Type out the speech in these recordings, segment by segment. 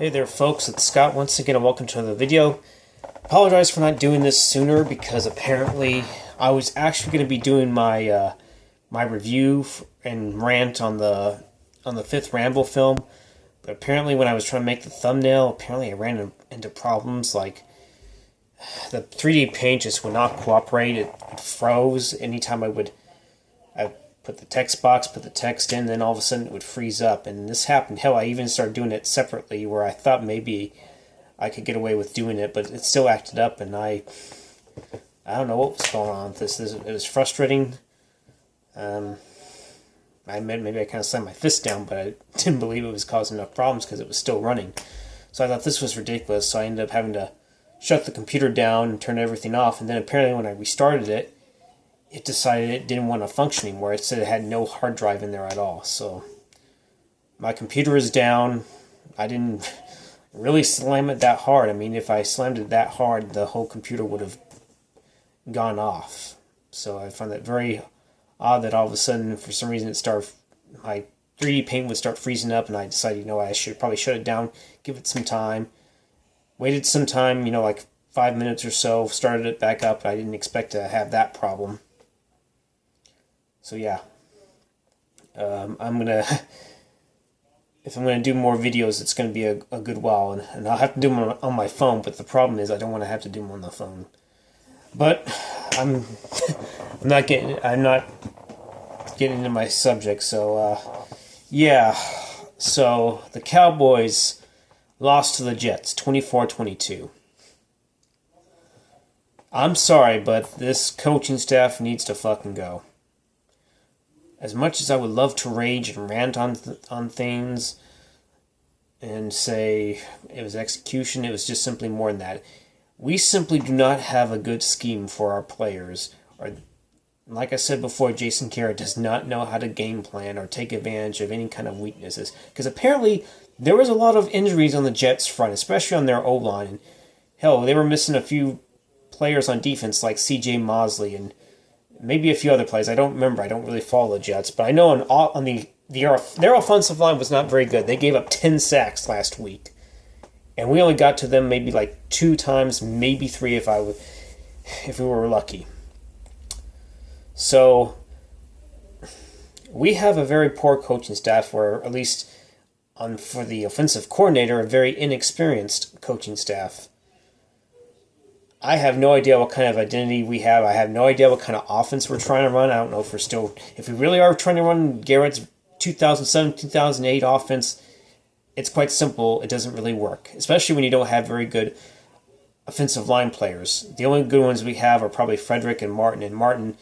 Hey there folks, it's Scott once again and welcome to another video. Apologize for not doing this sooner because apparently I was actually going to be doing my my review and rant on the fifth Rambo film, but apparently when I was trying to make the thumbnail, apparently I ran into problems like the 3D paint just would not cooperate. It froze anytime I put the text box, put the text in, then all of a sudden it would freeze up. And this happened. Hell, I even started doing it separately where I thought maybe I could get away with doing it, but it still acted up, and I don't know what was going on with this. It was frustrating. Maybe I kind of slammed my fist down, but I didn't believe it was causing enough problems because it was still running. So I thought this was ridiculous, so I ended up having to shut the computer down and turn everything off, and then apparently when I restarted it, it decided it didn't want to function anymore. It said it had no hard drive in there at all. So my computer is down. I didn't really slam it that hard. I mean, if I slammed it that hard, the whole computer would have gone off. So I found that very odd that all of a sudden, for some reason, my 3D paint would start freezing up, and I decided, you know, I should probably shut it down, give it some time. Waited some time, you know, like 5 minutes or so, started it back up. I didn't expect to have that problem. So yeah, if I'm gonna do more videos, it's gonna be a good while, and I'll have to do them on my phone. But the problem is, I don't want to have to do them on the phone. But I'm not getting into my subject. So yeah, so the Cowboys lost to the Jets, 24-22. I'm sorry, but this coaching staff needs to fucking go. As much as I would love to rage and rant on things and say it was execution, it was just simply more than that. We simply do not have a good scheme for our players. Or, like I said before, Jason Garrett does not know how to game plan or take advantage of any kind of weaknesses. Because apparently there was a lot of injuries on the Jets front, especially on their O-line. And hell, they were missing a few players on defense like C.J. Mosley and maybe a few other plays. I don't remember. I don't really follow the Jets. But I know their offensive line was not very good. They gave up 10 sacks last week. And we only got to them maybe like 2 times, maybe 3 if we were lucky. So we have a very poor coaching staff, or at least for the offensive coordinator, a very inexperienced coaching staff. I have no idea what kind of identity we have. I have no idea what kind of offense we're trying to run. I don't know if we really are trying to run Garrett's 2007-2008 offense. It's quite simple. It doesn't really work, especially when you don't have very good offensive line players. The only good ones we have are probably Frederick and Martin.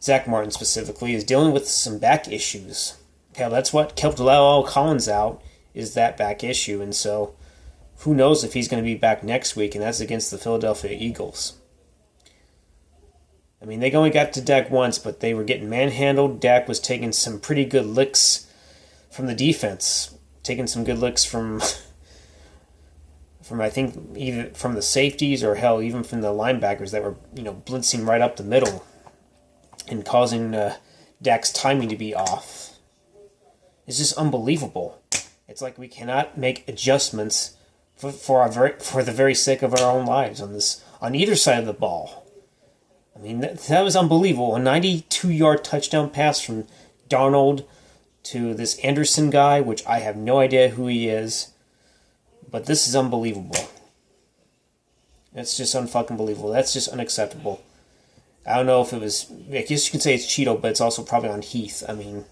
Zach Martin specifically is dealing with some back issues. Hell, that's what kept Lyle Collins out, is that back issue, and so who knows if he's going to be back next week, and that's against the Philadelphia Eagles. I mean, they only got to Dak once, but they were getting manhandled. Dak was taking some pretty good licks from the defense, taking some good licks from I think either from the safeties or hell, even from the linebackers that were, you know, blitzing right up the middle and causing Dak's timing to be off. It's just unbelievable. It's like we cannot make adjustments for the very sake of our own lives on either side of the ball. I mean, that was unbelievable. A 92-yard touchdown pass from Darnold to this Anderson guy, which I have no idea who he is, but this is unbelievable. It's just unfucking believable. That's just unacceptable. I don't know if it was, I guess you can say it's Cheeto, but it's also probably on Heath. I mean,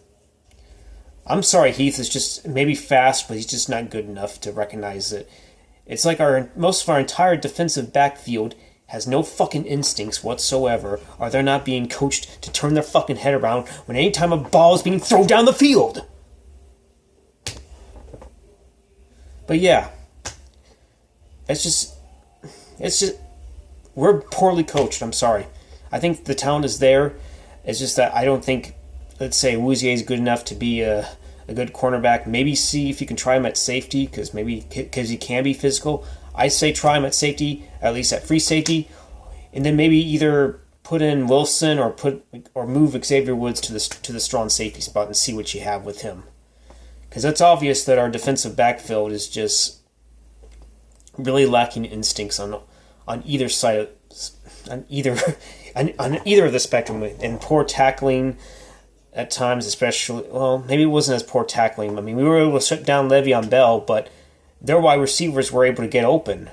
I'm sorry, Heath is just maybe fast, but he's just not good enough to recognize it. It's like most of our entire defensive backfield has no fucking instincts whatsoever, or they're not being coached to turn their fucking head around when any time a ball is being thrown down the field. But yeah, it's just, we're poorly coached, I'm sorry. I think the talent is there. It's just that I don't think, let's say, Wouzier is good enough to be a good cornerback. Maybe see if you can try him at safety, because he can be physical. I say try him at safety, at least at free safety, and then maybe either put in Wilson or move Xavier Woods to the strong safety spot and see what you have with him. Because it's obvious that our defensive backfield is just really lacking instincts on either side of, on either on either of the spectrum, and poor tackling at times, especially. Well, maybe it wasn't as poor tackling. I mean, we were able to shut down Le'Veon Bell, but their wide receivers were able to get open.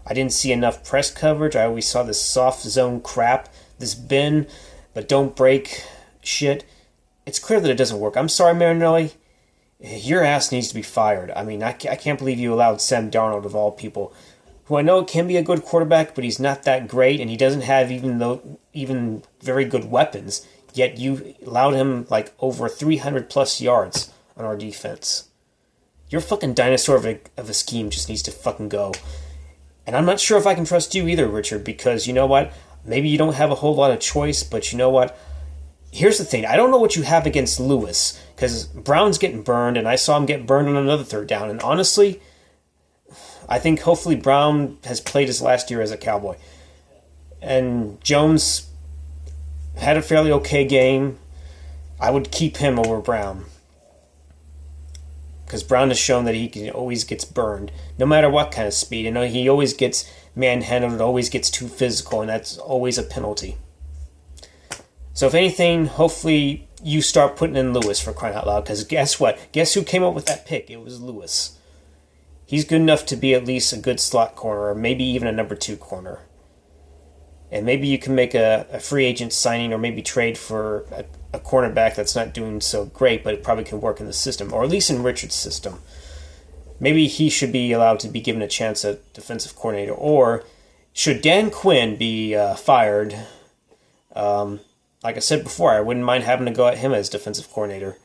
I didn't see enough press coverage. I always saw this soft zone crap, this bend, but don't break shit. It's clear that it doesn't work. I'm sorry, Marrinelli. Your ass needs to be fired. I mean, I can't believe you allowed Sam Darnold, of all people, who I know can be a good quarterback, but he's not that great, and he doesn't have even very good weapons, yet you allowed him like over 300-plus yards on our defense. Your fucking dinosaur of a scheme just needs to fucking go. And I'm not sure if I can trust you either, Richard, because you know what? Maybe you don't have a whole lot of choice, but you know what? Here's the thing. I don't know what you have against Lewis, because Brown's getting burned, and I saw him get burned on another third down. And honestly, I think hopefully Brown has played his last year as a Cowboy. And Jones had a fairly okay game. I would keep him over Brown, because Brown has shown that he always gets burned, no matter what kind of speed. You know, he always gets manhandled, always gets too physical, and that's always a penalty. So if anything, hopefully you start putting in Lewis, for crying out loud, because guess what? Guess who came up with that pick? It was Lewis. He's good enough to be at least a good slot corner, or maybe even a number 2 corner. And maybe you can make a free agent signing, or maybe trade for a cornerback that's not doing so great, but it probably can work in the system, or at least in Richard's system. Maybe he should be allowed to be given a chance at defensive coordinator. Or should Dan Quinn be fired? Like I said before, I wouldn't mind having to go at him as defensive coordinator.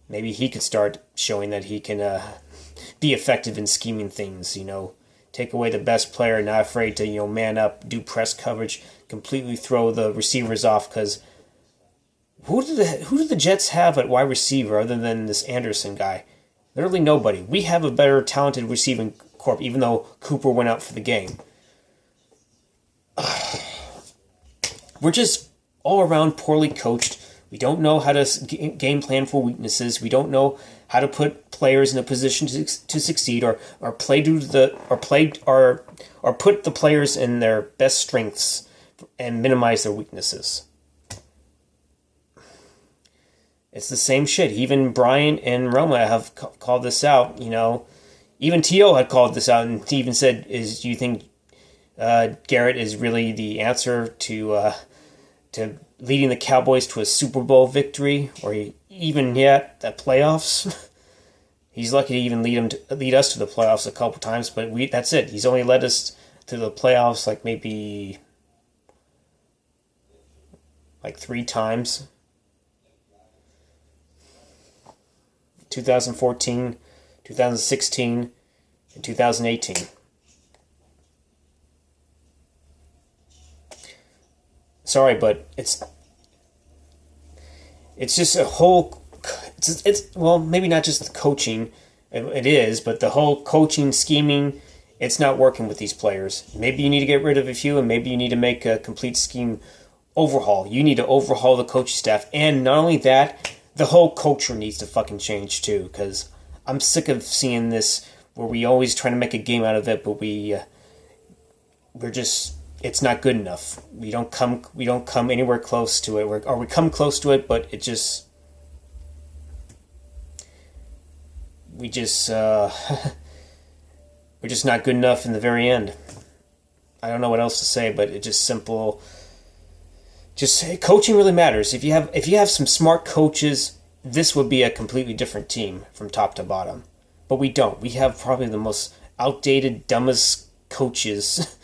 Maybe he could start showing that he can be effective in scheming things, you know. Take away the best player, not afraid to, you know, man up, do press coverage, completely throw the receivers off, because who do the Jets have at wide receiver other than this Anderson guy? Literally nobody. We have a better talented receiving corps, even though Cooper went out for the game. We're just all around poorly coached. We don't know how to game plan for weaknesses. We don't know how to put players in a position to succeed, or put the players in their best strengths and minimize their weaknesses. It's the same shit. Even Brian and Roma have called this out. You know, even T.O. had called this out, and he even said, "Do you think Garrett is really the answer to leading the Cowboys to a Super Bowl victory, or even yet the playoffs?" He's lucky to even lead us to the playoffs a couple times, but that's it. He's only led us to the playoffs like maybe 3 times. 2014, 2016, and 2018. Sorry, but it's just a whole. It's well, maybe not just the coaching. It is, but the whole coaching, scheming, it's not working with these players. Maybe you need to get rid of a few, and maybe you need to make a complete scheme overhaul. You need to overhaul the coaching staff, and not only that, the whole culture needs to fucking change too. Because I'm sick of seeing this where we always try to make a game out of it, but we're just. It's not good enough. We don't come anywhere close to it. We come close to it, but it just we're just not good enough in the very end. I don't know what else to say, but it's just simple. Just coaching really matters. If you have some smart coaches, this would be a completely different team from top to bottom. But we don't. We have probably the most outdated, dumbest coaches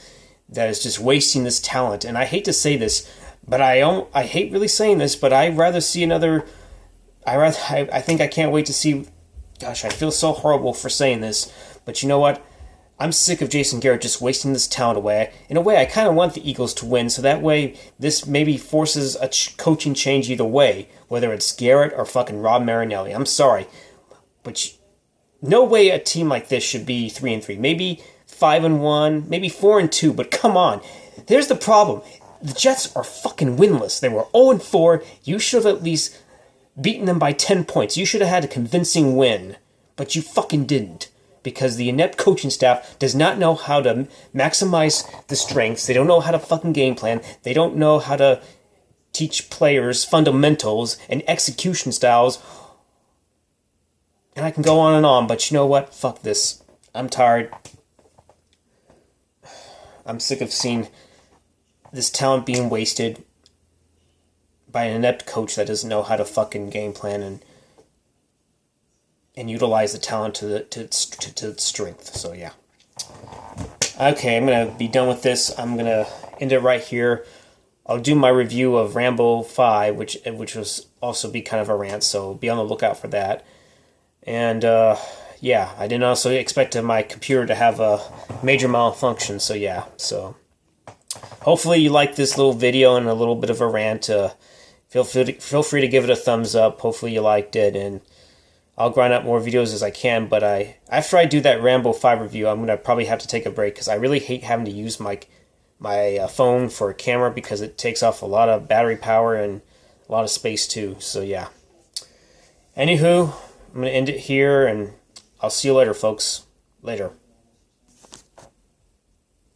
that is just wasting this talent. And I hate to say this, but I hate really saying this, but I'd rather see another. I think I can't wait to see. Gosh, I feel so horrible for saying this, but you know what? I'm sick of Jason Garrett just wasting this talent away. In a way, I kind of want the Eagles to win, so that way this maybe forces a coaching change either way, whether it's Garrett or fucking Rod Marrinelli. I'm sorry, but no way a team like this should be 3-3. Maybe 5-1, maybe 4-2, but come on. There's the problem. The Jets are fucking winless. They were 0-4. You should have at least beaten them by 10 points. You should have had a convincing win, but you fucking didn't. because the inept coaching staff does not know how to maximize the strengths. They don't know how to fucking game plan. They don't know how to teach players fundamentals and execution styles. And I can go on, but you know what? Fuck this. I'm tired. I'm sick of seeing this talent being wasted by an inept coach that doesn't know how to fucking game plan and utilize the talent to its strength. So yeah. Okay, I'm gonna be done with this. I'm gonna end it right here. I'll do my review of Rambo 5, which was also be kind of a rant, so be on the lookout for that. And yeah, I didn't also expect my computer to have a major malfunction, so yeah. So hopefully you like this little video and a little bit of a rant. Feel free to give it a thumbs up. Hopefully you liked it, and I'll grind up more videos as I can. But after I do that Rambo 5 review, I'm gonna probably have to take a break because I really hate having to use my phone for a camera because it takes off a lot of battery power and a lot of space too. So yeah. Anywho, I'm gonna end it here, and I'll see you later, folks. Later.